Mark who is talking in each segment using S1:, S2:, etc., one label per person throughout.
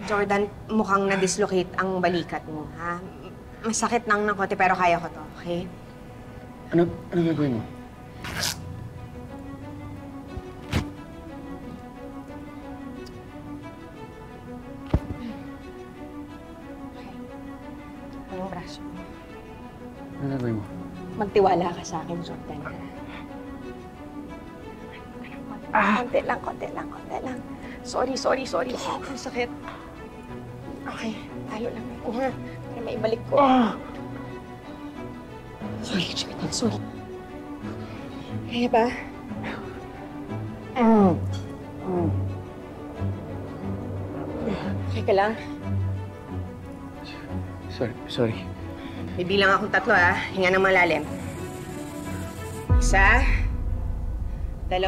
S1: Jordan, mukhang na-dislocate ang balikat mo, ha? Masakit lang ng konti, pero kaya ko to, okay?
S2: Ano gagawin mo?
S1: Anong braso mo?
S2: Ano gagawin mo?
S1: Magtiwala ka sa akin, Jordan. Konti lang. Sorry. Ang sakit. Okay, talo lang ako, ha? Para maibalik ko. Sorry, Jordan, sorry. Kaya ba? Okay ka lang?
S2: Sorry.
S1: Bibilang akong 3, ha? Hinga ng malalim. 1, 2.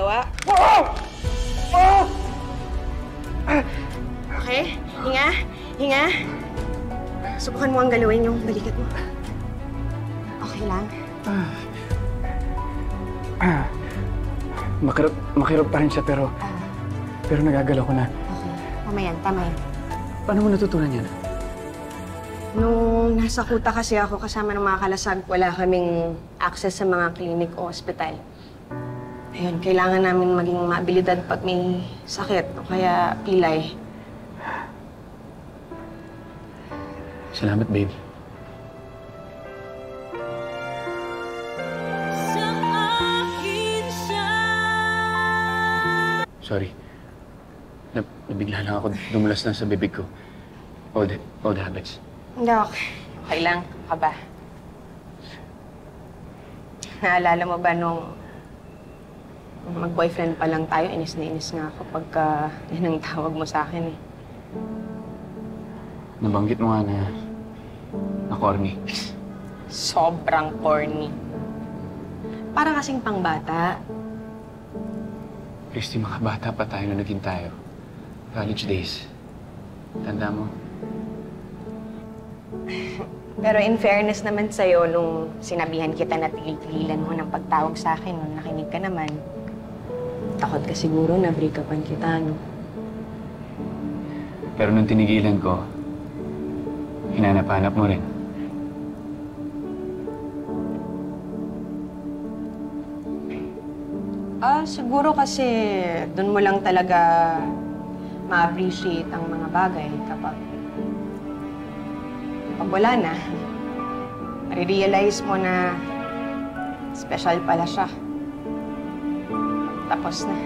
S1: Okay? Hinga. Subukan mo ang galawin yung balikat mo. Okay lang?
S2: Makirot pa rin siya, pero nagagalaw ko na.
S1: Okay. Tama yan.
S2: Paano mo natutunan yan?
S1: Nung nasa kuta kasi ako kasama ng mga kalasag, wala kaming access sa mga klinik o ospital. Ayun, kailangan namin maging maabilidad pag may sakit o kaya pilay.
S2: Salamat, babe. Sorry. Nabigla lang ako. Dumulas lang sa bibig ko. Old habits.
S1: Hindi, okay lang. Ka ba? Naalala mo ba nung mag-boyfriend pa lang tayo, inis na inis nga ako pagka yan ang tawag mo sa akin, eh.
S2: Nabanggit mo nga na corny.
S1: Sobrang corny. Para kasing pangbata.
S2: Christy, makabata pa tayo na naging tayo. College days. Tanda mo?
S1: Pero in fairness naman sa'yo, nung sinabihan kita na tigil-tigilan mo ng pagtawag sa akin, nung nakinig ka naman, takot ka siguro na break-upan kita, no?
S2: Pero nung tinigilan ko, hinanap-hanap mo rin.
S1: Siguro kasi doon mo lang talaga ma-appreciate ang mga bagay kapag wala na. Marirealize mo na special pala siya. Tapos na.